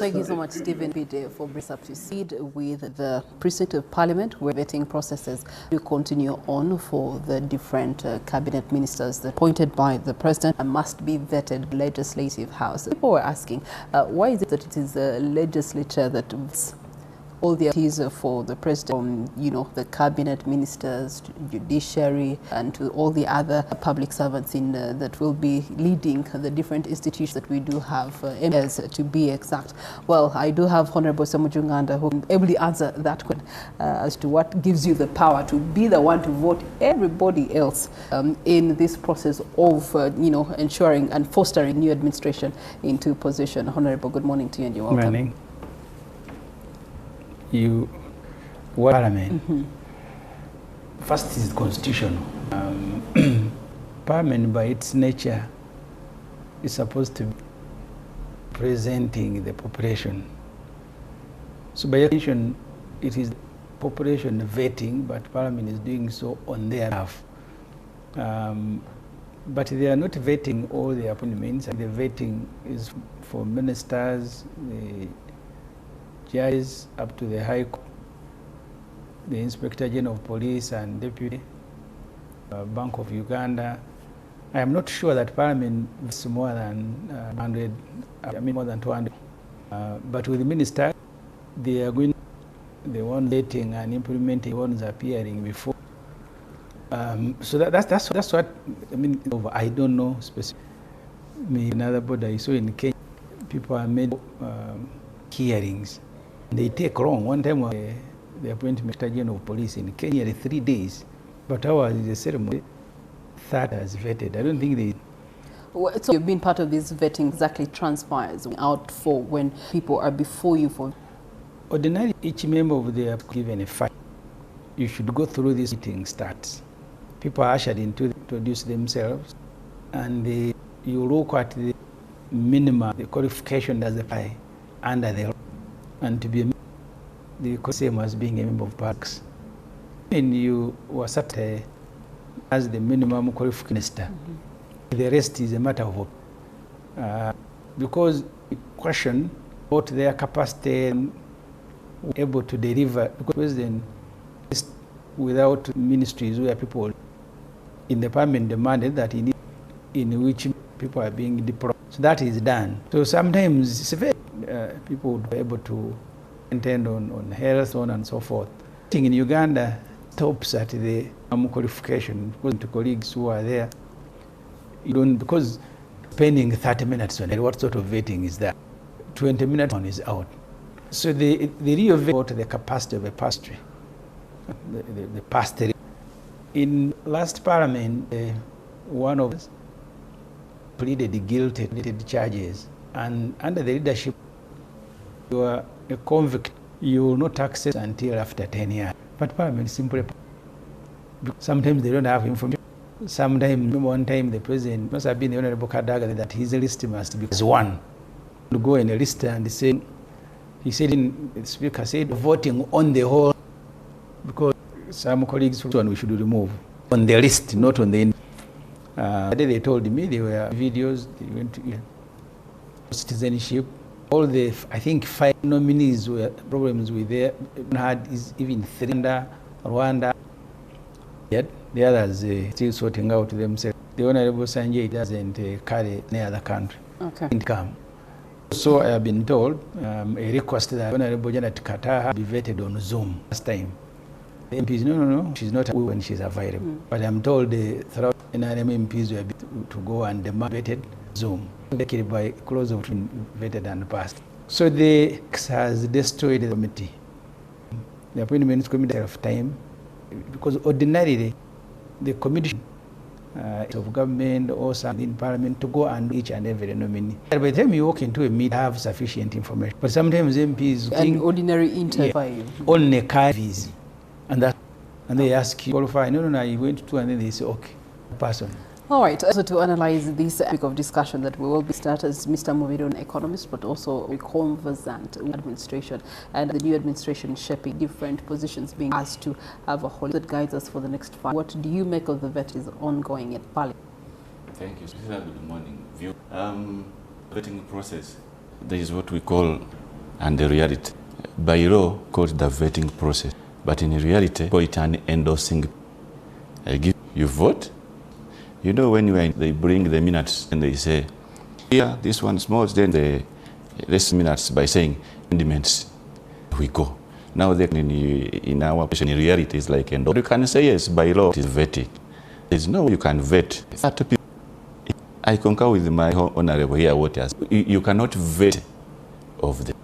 Thank you so much, Stephen Pide, for bringing us up to speed with the precinct of Parliament, where vetting processes will continue on for the different cabinet ministers that appointed by the president and must be vetted legislative house. People were asking, why is it that it is the legislature that all the activities for the president, from the cabinet ministers, to judiciary, and to all the other public servants in that will be leading the different institutions that we do have, MPs to be exact. Well, I do have Honorable Samujunganda who can ably answer that question as to what gives you the power to be the one to vote everybody else in this process of ensuring and fostering new administration into position. Honorable, good morning to you and you're welcome. Good morning. Parliament. First is constitutional. Parliament, by its nature, is supposed to be representing the population. So by definition, it is population vetting, but Parliament is doing so on their behalf. But they are not vetting all the appointments. The vetting is for ministers, the judges up to the High Court, the Inspector General of Police and Deputy, Bank of Uganda. I am not sure that Parliament is more than 100, more than 200. But with the minister, they are going, the one vetting and implementing ones appearing before. So that's what I mean. I don't know specifically. Another body I saw in Kenya, people are made hearings. They take long. One time the appointment General of Police in Kenya 3 days, but ours is a ceremony that has vetted. I don't think they. Well, so you've been part of this vetting. Exactly transpires out for when people are before you for. Ordinarily, each member of the given a fight. You should go through this meeting starts. People are ushered in to introduce themselves, and you look at the minimum, the qualification that they apply under the law, and to be the same as being a member of Parks. When you were set as the minimum qualification, the rest is a matter of hope. Because the question about their capacity and able to deliver, because President, without ministries where people in the Parliament demanded that in which people are being deployed. So that is done. So sometimes it's very, people would be able to attend on health, on and so forth. In Uganda, stops at the qualification to colleagues who are there. You don't, because spending 30 minutes on it, what sort of vetting is that? 20 minutes on is out. So the real vetting about the capacity of a pastry, the pastry. In last Parliament, one of us pleaded guilty to the charges, and under the leadership, you are a convict. You will not access until after 10 years. But Parliament simply, sometimes they don't have information. Sometimes, one time the president must have been the Honorable Kadaga that his list must be one. To go in a list and say, he said, the speaker said, voting on the whole, because some colleagues we should remove on the list, not on the. They told me there were videos. They went to citizenship. All the, I think 5 nominees were problems with their had is even Rwanda. Yet the others still sorting out themselves. The Honorable Sanjay doesn't carry any other country. Okay. Income. So I have been told a request that Honorable Janet Kataha be vetted on Zoom last time. The MPs, no, she's not when she's available. But I'm told the throughout NRM MPs were to go and demand vetted Zoom. By close of vetted and passed. So the has destroyed the committee. The appointments committee of time, because ordinarily the committee of government or some in Parliament to go and each and every nominee. By the time you walk into a meeting, have sufficient information. But sometimes MPs an ordinary interview on a carvis, and they ask you qualify. No, you went to, and then they say okay, person. All right, so to analyze this topic of discussion that we will be starting as Mr. Movido, an economist, but also a conversant with administration and the new administration shaping different positions being asked to have a whole that guides us for the next 5. What do you make of the vet is ongoing at Parliament? Thank you. Good morning. Vetting process. There is what we call and the reality. By law, called the vetting process, but in reality, call it an endorsing. You vote. You know, when they bring the minutes and they say, here, this one's more, then the rest minutes by saying amendments, we go. Now, in our position, in reality, it's like endorse. You can say yes, by law, it is vetting. There's no way you can vet. I concur with my honorable here. You cannot vet of them.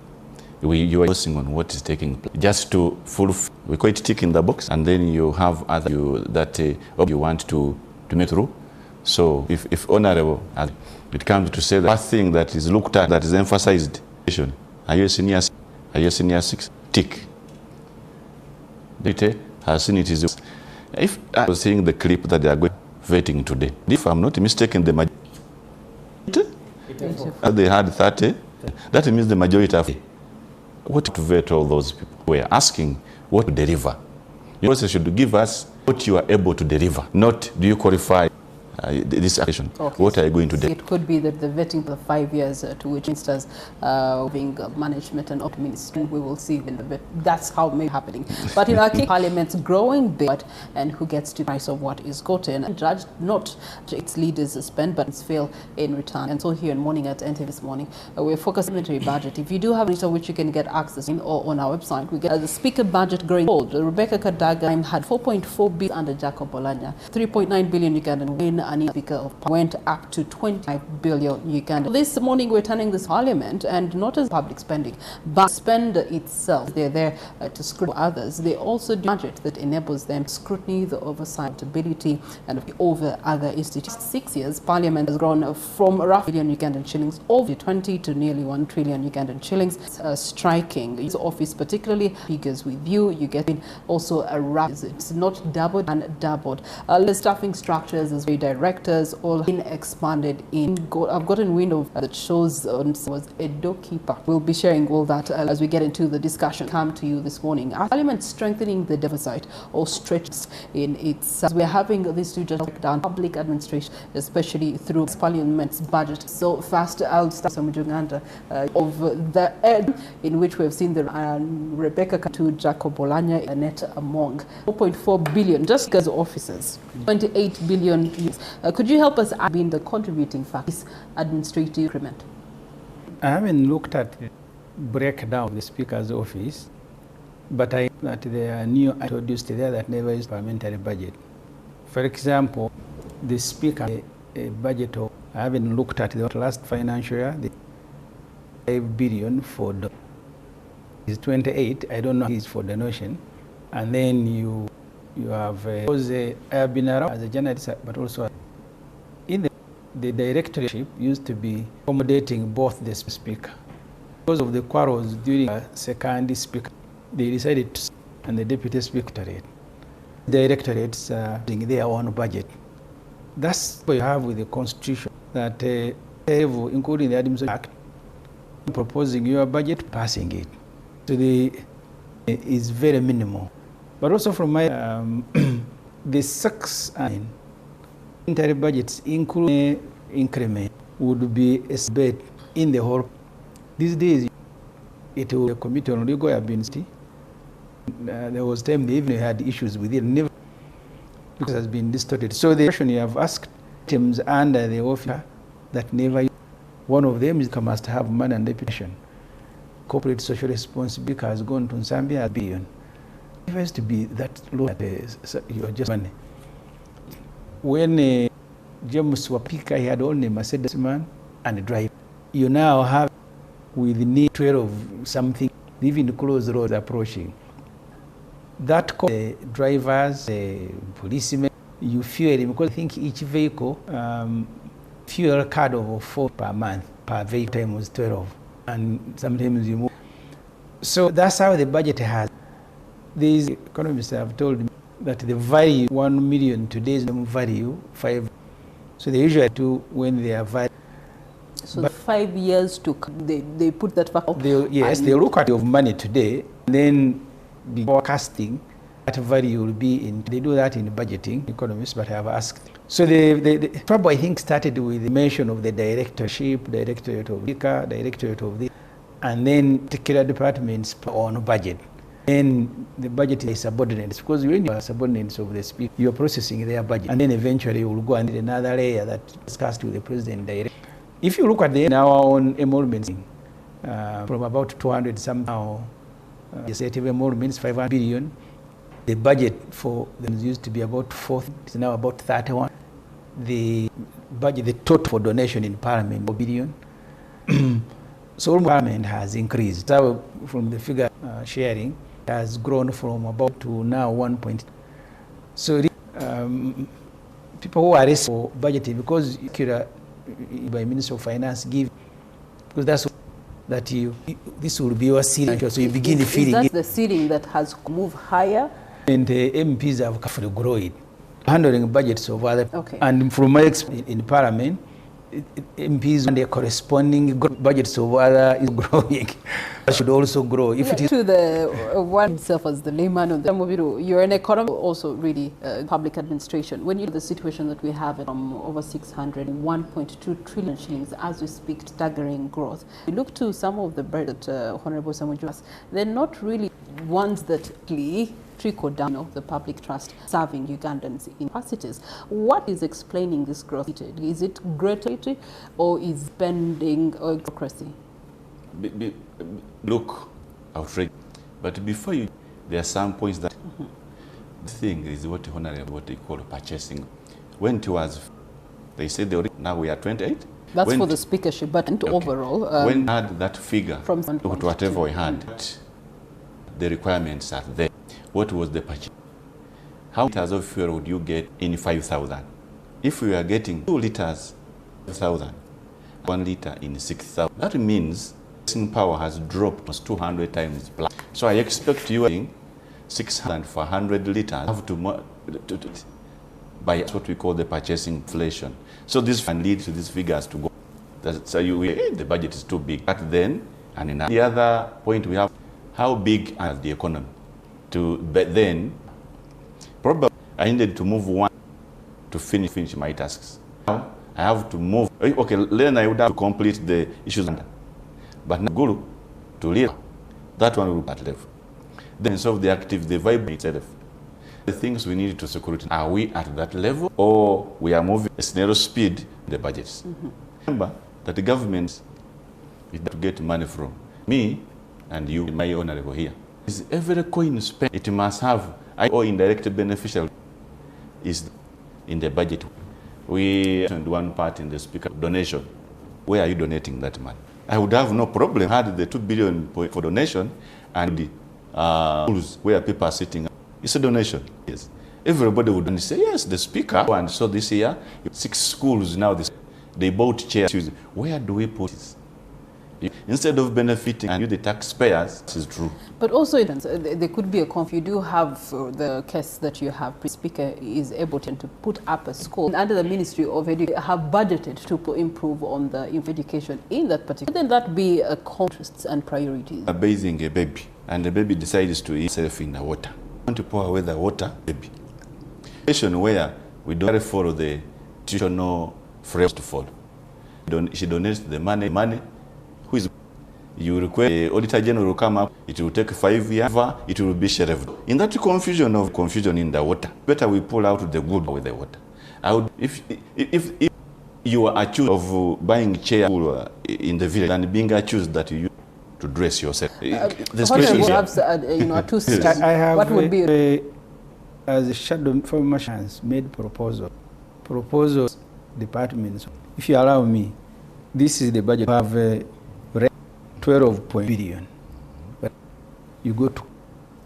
You are focusing on what is taking place. Just to fulfill, we call it tick in the box, and then you have other that you want to make through. So if honorable, it comes to say the first thing that is looked at, that is emphasized, are you a senior? Are you a senior 6? Tick. The has seen it is. If I was seeing the clip that they are going vetting today, if I'm not mistaken, the majority, they had 30, that means the majority of what to vet all those people. We are asking what to deliver. You also should give us what you are able to deliver, not do you qualify this action. Okay. What are you going to do? It could be that the vetting for the 5 years to which ministers being management and administration, we will see in the vet. That's how it may be happening. But in our case, Parliament's growing big, and who gets to the price of what is gotten, and judge not its leaders spend, but it's fail in return. And so here in Morning at NTV this morning, we're focusing on the military budget. If you do have a which you can get access in or on our website, we get the speaker budget growing old. Rebecca Kadaga had 4.4 billion under Jacob Olanya, 3.9 billion Ugandan win. And Speaker of Parliament went up to 25 billion Uganda. This morning we're turning this Parliament, and not as public spending, but spend itself. They're there to scrutinize others. They also do a budget that enables them to scrutiny, the oversight, accountability, and over other institutions. 6 years, Parliament has grown from roughly $1 billion Ugandan shillings over 20 to nearly 1 trillion Ugandan shillings. Striking. Its office, particularly figures with you, you get in also a rise. It's not doubled and doubled. The staffing structures as very directors all been expanded in. I've gotten wind of that shows was a doorkeeper. We'll be sharing all that as we get into the discussion. Come to you this morning. Are Parliament strengthening the deficit or stretches in its? As we're having these two just down public administration, especially through Parliament's budget. So fast, I'll start some Uganda of the end in which we've seen the Rebecca to Jacob Olanya net among 4.4 billion just because of officers, 28 billion. Could you help us being the contributing factor this administrative increment? I haven't looked at the breakdown of the Speaker's office, but I know that there are new introduced there that never used parliamentary budget. For example, the Speaker a budget of, I haven't looked at the last financial year, the 5 billion for the is 28, I don't know is for donation, and then you have I've been around as a journalist, but also in the directorship used to be accommodating both the Speaker. Because of the quarrels during the second Speaker, they decided to, and the Deputy Speaker, directorates using their own budget. That's what you have with the Constitution, that including the Administration Act, proposing your budget, passing it. So is very minimal. But also from my the 6 military budgets, including increment, would be a bit in the whole. These days, it will be a committee on legal ability. There was time they even had issues with it, never because it has been distorted. So the question you have asked items under the officer that never. One of them is must have money and reputation. Corporate social responsibility has gone to Zambia $1 billion. It has to be that low that you're just money. When James Wapika, he had only Mercedes man and a driver. You now have with the 12 something, even closed roads approaching. That drivers, policemen, you fuel him because I think each vehicle fuel card of 4 per month per vehicle times 12, and sometimes you move. So that's how the budget has. These economists have told me that the value 1 million today's value 5. So they usually do when they are value. So but 5 years to they put that back up. Yes, they look at the money today, then be forecasting that value will be in. They do that in budgeting, economists, but I have asked. So the trouble I think started with the mention of the directorship, directorate of Liquor, directorate of this. and then particular departments on budget. Then the budget is subordinates, because when you are subordinates of the speaker, you are processing their budget, and then eventually you will go and another layer that discussed with the president directly. If you look at our own emoluments, from about 200 somehow, legislative emoluments 500 billion. The budget for them used to be about 40, it's now about 31. The budget, the total for donation in Parliament, 4 billion. So Parliament has increased. So from the figure sharing, has grown from about to now 1. So people who are responsible for budgeting, because by Minister of Finance give, because that's that this will be your ceiling. So you begin feeling it. Is that the ceiling that has moved higher? And the MPs have carefully grown it, handling budgets of other. Okay. And from my experience in Parliament, MPs and their corresponding budgets of other is growing. Should also grow. If it is to the one himself as the layman on the you're an economist, also really public administration. When you look at the situation that we have from over 1.2 trillion shillings as we speak, staggering growth. You look to some of the budget that Honorable Samuel Juas, they're not really ones that trickle down of the public trust serving Ugandans in capacities. What is explaining this growth? Is it gratuity or is spending or bureaucracy? Look, outrage. But before you, there are some points that the thing is what they call purchasing. When it was, they said now we are 28. That's for the speakership, but okay. Overall, when had that figure from to whatever we had, the requirements are there. What was the purchase? How many liters of fuel would you get in 5,000? If we are getting 2 liters, 5,000, 1 liter in 6,000, that means purchasing power has dropped 200 times plus. So I expect you getting 600 for 100 liters. Have to by what we call the purchasing inflation. So this can lead to these figures to go. So the budget is too big. But then, and in the other point we have, how big is the economy? But then, probably I needed to move one to finish my tasks. Now I have to move. Okay, then I would have to complete the issues. But now go to leave. That one will be at level. Then solve the active, the vibrate itself. The things we need to security, are we at that level or we are moving at snail speed in the budgets? Remember that the government is to get money from me and you, my honorable here. Is every coin spent, it must have or indirect beneficial is in the budget. We mentioned one part in the speaker donation. Where are you donating that money? I would have no problem had the 2 billion for donation and the schools where people are sitting. It's a donation. Yes. Everybody would say, yes, the speaker. And so this year, 6 schools now, they bought chairs. Where do we put this? Instead of benefiting and you, the taxpayers, this is true. But also, there could be a conflict. You do have the case that you have, the speaker is able to put up a school under the Ministry of Education, have budgeted to improve on the education in that particular. Wouldn't that be a contrasts and priorities? Bathing a baby, and the baby decides to eat itself in the water. Want to pour away the water, baby. Where we don't follow the traditional framework to follow. She donates the money. Who is you request the Auditor General will come up, it will take 5 years, it will be shelved. In that confusion in the water, better we pull out the good with the water. I would, if you are accused of buying chair in the village and being accused that you to dress yourself. What would be as a shadow former chance made proposals departments. If you allow me, this is the budget. Have 12 billion. But you go to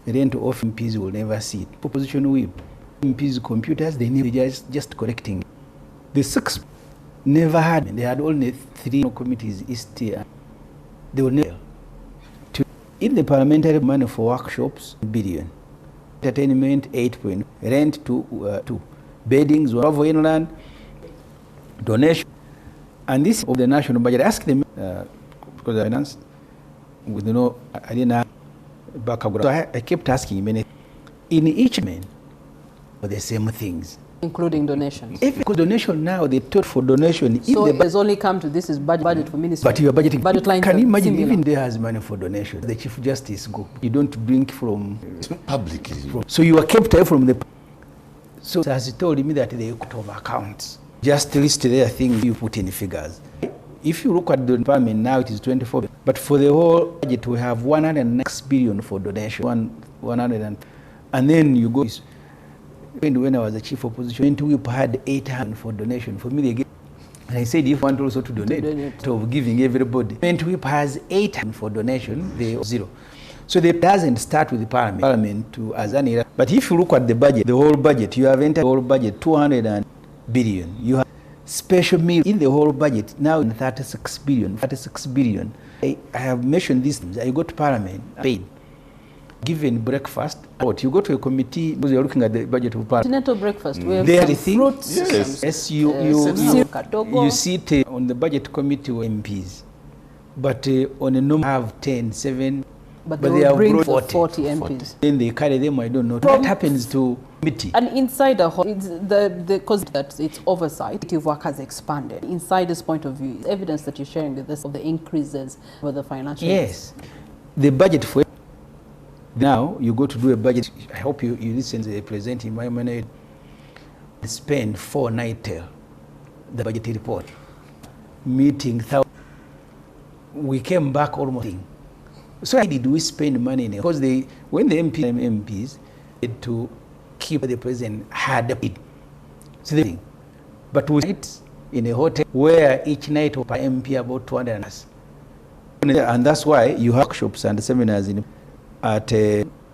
rent of MPs will never see it. Proposition whip. MPs computers, they need just correcting. The 6 never had, they had only 3 committees, East here. They will never. In the parliamentary money for workshops, billion. Entertainment, 8 point. Rent, 2. Beddings, over inland. Donation. And this of the national budget. Ask them, because I announced, with I didn't have backup. So I kept asking many. In each man, for the same things. Including donations. Because donation now, they told for donation. So it has only come to this is budget for ministry. But you are budgeting. Budget lines Can you imagine similar. even there has money for donation? The Chief Justice go. You don't bring from public. So you are kept away from the. So as he told me that they cut over accounts. Just list their thing you put in figures. If you look at the department now, it is 24. But for the whole budget, we have 106 billion for donation. 100 and then you go. When I was the chief opposition, we had 800 for donation. For me, they gave, and I said, if you want also to donate, of giving everybody. Whip has 800 for donation, they 0. So it doesn't start with the parliament to as an era. But if you look at the budget, the whole budget, you have entered the whole budget 200 billion. You have special meal in the whole budget now in 36 billion. 36 billion. I have mentioned these things. I go to parliament, paid. Given breakfast, what you go to a committee because you're looking at the budget of parliament. Continental breakfast. We have There some fruits. Yes, you sit on the budget committee with MPs, but on a number have 10, 7, but they have bring 40 MPs. 40. Then they carry them. I don't know. What happens to committee? And inside because it's oversight, the work has expanded. Inside this point of view, evidence that you're sharing with us of the increases for the financial. Yes, the budget for. Now you go to do a budget. I hope you listen to the presenting my money. Spend 4 nights the budget report meeting. We came back almost. So why did we spend money in it? Because when the MPs had to keep the president had it. So the thing, but we sit in a hotel where each night per MP about 200 us, and that's why you have workshops and seminars at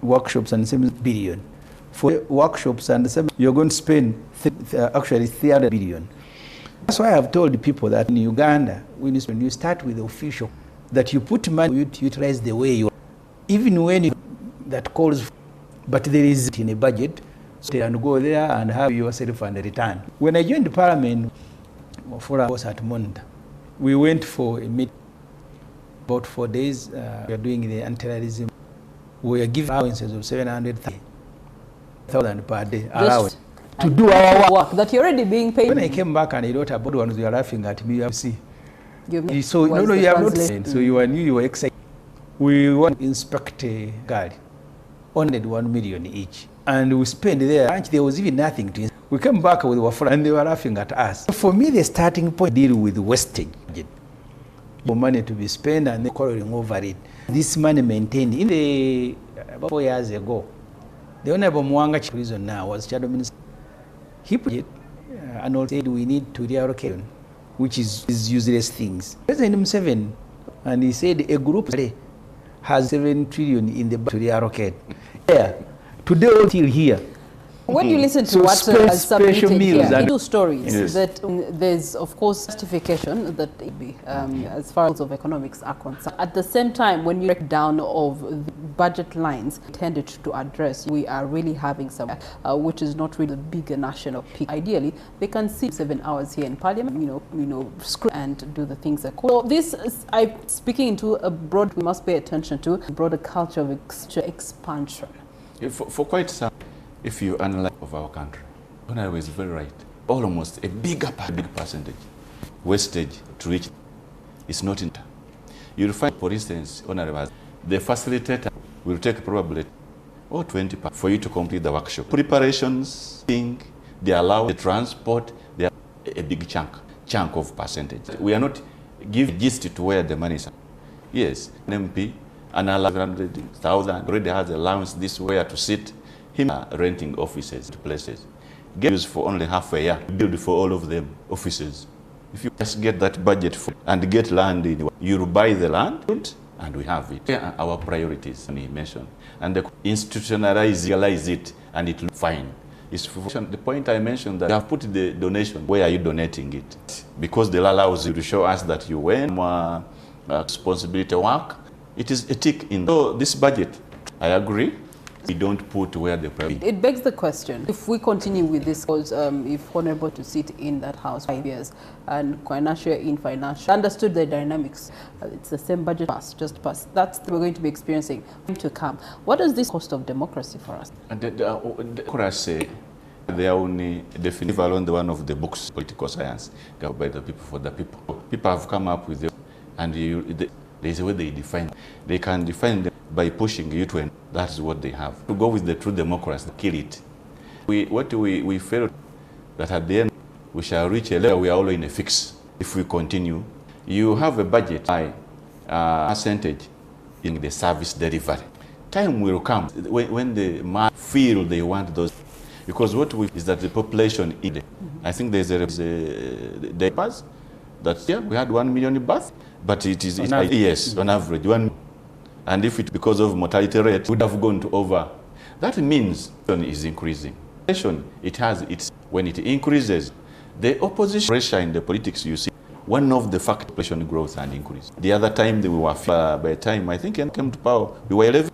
workshops and seminars billion. For workshops and seminars, you're going to spend actually 300 billion. That's why I've told people that in Uganda, when you start with the official, that you put money to utilize the way you, even when you, that calls, but there is in a budget, so and go there and have yourself and return. When I joined the parliament, for I was at Monda, we went for a meeting about 4 days. We are doing the anti-terrorism. We are giving allowances of 700,000 per day allowance to do our work that you're already being paid. When I came back and I wrote about ones, you are laughing at me. You see. So you have not seen. So you were excited. We want to inspect a guard, only 1 million each, and we spent there. There was even nothing to. We came back with our friend, and they were laughing at us. For me, the starting point deal with wastage, for money to be spent and then quarreling over it. This money maintained in the about 4 years ago. The Honorable Mwanga prison now was shadow minister. He put it and also said we need to reallocate, which is useless things. President Museveni, and he said a group has 7 trillion in the budget to reallocate. Yeah, today until here. When you listen to what is submitted here, two stories that there's of course justification that as far as of economics are concerned. At the same time, when you break down of the budget lines intended to address, we are really having some, which is not really a bigger national peak. Ideally, they can see 7 hours here in Parliament, screw and do the things that. So this, speaking into a broad, we must pay attention to a broader culture of expansion. For quite some. If you analyze of our country, I was very right. Almost a big percentage wastage to reach is not in. You'll find, for instance, Honorable, the facilitator will take probably 20 for you to complete the workshop. Preparations, the allow the transport, they are a big chunk of percentage. We are not giving gist to where the money is. Yes, an MP, an 100,000 already has allowance this where to sit. Him renting offices to places. Get used for only half a year, build for all of them offices. If you just get that budget for and get land in, you buy the land and we have it. Here are our priorities, and he mentioned. And they institutionalize it and it will fine. It's the point I mentioned that you have put the donation, where are you donating it? Because the law allows you to show us that you went responsibility work. It is a tick in. So this budget, I agree. We don't put where the priority. It begs the question, if we continue with this, because if Honorable to sit in that house 5 years and financial, understood the dynamics, it's the same budget just passed. That's what we're going to be experiencing to come. What is this cost of democracy for us? And democracy They are only definitive along the one of the books, political science, governed by the people for the people. People have come up with it, and there's a way they define. They can define them by pushing you to, and that's what they have. To go with the true democracy, kill it. We felt that at the end we shall reach a level we are all in a fix. If we continue, you have a budget by percentage in the service delivery. Time will come when the man feel they want those, because what we is that the population is. I think there's a papers that we had 1 million births, but it is on average 1, and if it because of mortality rate would have gone to over. That means is increasing. It has its when it increases, the opposition pressure in the politics. You see, one of the factors population growth and increase. The other time they were by the time I think came to power, we were 11.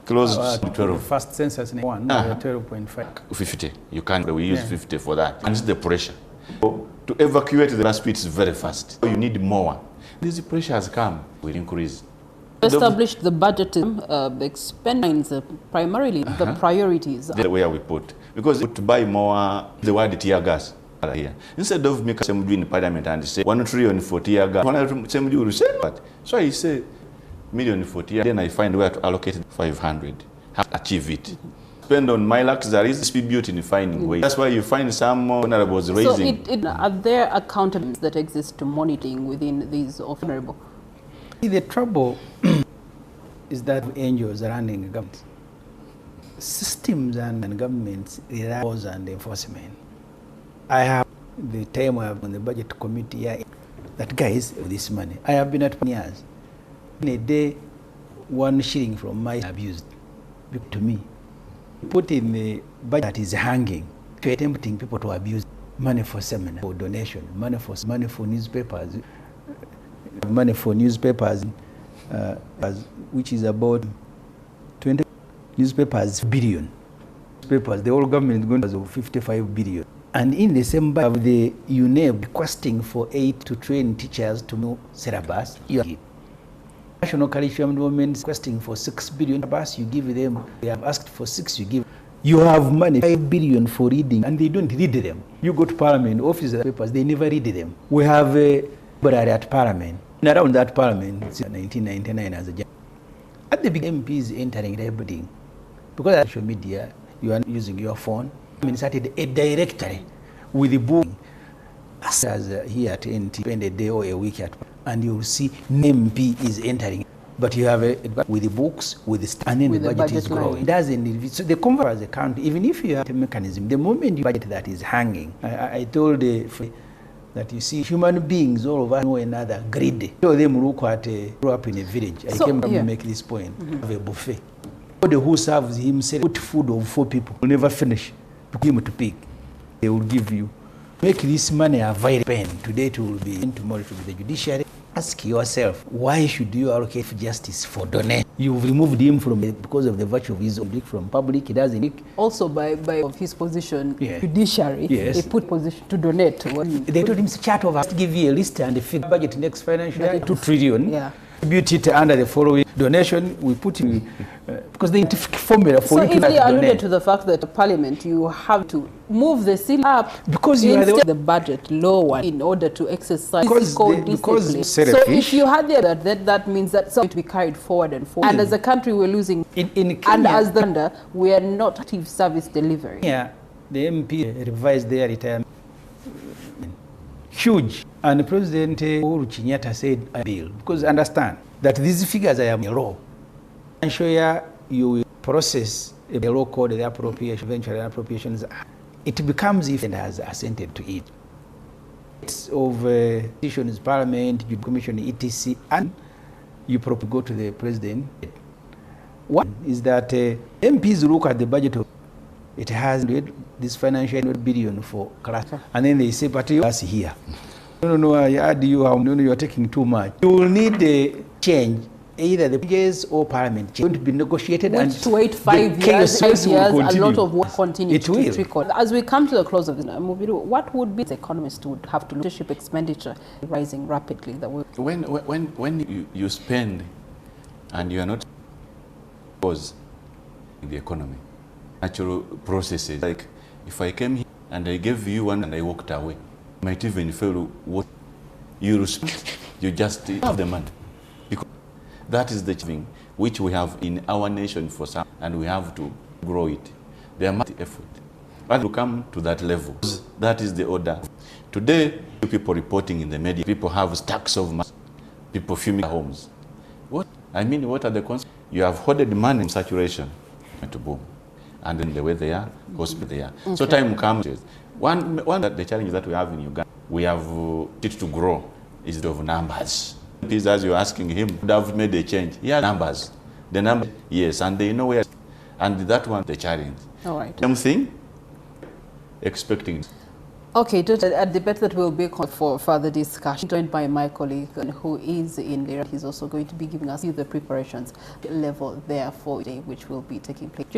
Close to 12. The first census in 12.5. 50. You can't. We use 50 for that. And it's the pressure. So to evacuate the last bit is very fast. So you need more. This pressure has come. Will increase. Established the budget expense primarily the priorities. The way we put, because to buy more the word tear gas here instead of make assembly in parliament and say 1 trillion for tear gas. Assembly will say that. So I say million for tear. Then I find where to allocate 500. Have to achieve it. Spend on my luxuries, distribute in finding ways. That's why you find some honorables raising. So are there accountabilities that exist to monitoring within these honorable? The trouble is that NGOs are running governments. Systems and governments, laws and enforcement. I have the time I have on the budget committee here, that guys with this money. I have been at years. In a day, 1 shilling from my abused to me. Put in the budget that is hanging, tempting people to abuse money for seminar, for donation, money for newspapers. Money for newspapers, which is about 20 newspapers billion. Newspapers, the whole government is going to 55 billion. And in December, the UNEB requesting for 8 to train teachers to know syllabus. National Curriculum Development requesting for 6 billion syllabus. You give them. They have asked for 6. You give. You have money 5 billion for reading, and they don't read them. You go to Parliament, office papers, they never read them. We have a library at Parliament. And around that Parliament, since 1999 as a general. At the beginning, MPs entering everything. Because of social media, you are using your phone. I started a directory with the book. As here at NTV, spend a day or a week at, and you will see MP is entering. But you have with the books, with the and then the budget is growing. It doesn't. So the converse account, even if you have a mechanism, the moment you budget that is hanging, I told that you see human beings, all of us know another greedy. All of them look at grow up in a village. I came to make this point. Have a buffet. Somebody who serves himself put food of 4 people will never finish. Give him to pick. They will give you. Make this money available. Today it will be, tomorrow it will be the judiciary. Ask yourself, why should you allocate justice for donation? You've removed him from because of the virtue of his oblique from public. He doesn't. Also by of his position, judiciary, they put position to donate. They told him, chat over, give you a list and the figure budget next financial year, 2 trillion. Yeah. Distribute it under the following donation. We put in because the scientific formula for you to donate. So if they alluded to the fact that Parliament, you have to move the ceiling up because you are the budget lower in order to exercise fiscal discipline. So if you had that means that something to be carried forward and forward. And as a country, we're losing. In Kenya, and as the under, we are not active service delivery. Yeah, the MP revised their retirement. Huge. And President Uhuru Kenyatta said, I bill. Because understand that these figures are raw. And show you will process a law code, the appropriation, eventually appropriations. It becomes if it has assented to it. It's of decisions, Parliament, Commission, etc. And you probably go to the President. One is that MPs look at the budget of it has this financial billion for class. And then they say, but you are here. No, I add you, you are taking too much. You will need a change, either the budgets or Parliament. It's going to be negotiated and to wait 5 years, a lot of work continues to trickle. As we come to the close of the movie, what would be the economists would have to leadership expenditure rising rapidly? When you spend and you are not in the economy, natural processes like If I came here and I gave you one and I walked away, you might even feel what you respect. You just have the money. Because that is the thing which we have in our nation for some, and we have to grow it. There must be effort. But to come to that level, that is the order. Today, people reporting in the media, people have stacks of money, people filming their homes. What? I mean, what are the consequences? You have hoarded money in saturation to boom. And then the way they are, hospital they are. Okay. So time comes. One of the challenges that we have in Uganda, we have it to grow, is the of numbers. As you're asking him, would have made a change. He has numbers. The number, yes, and they know where. And that one, the challenge. All right. Same thing, expecting. Okay, just a debate that will be called for further discussion, joined by my colleague who is in there. He's also going to be giving us the preparations level there for today, which will be taking place.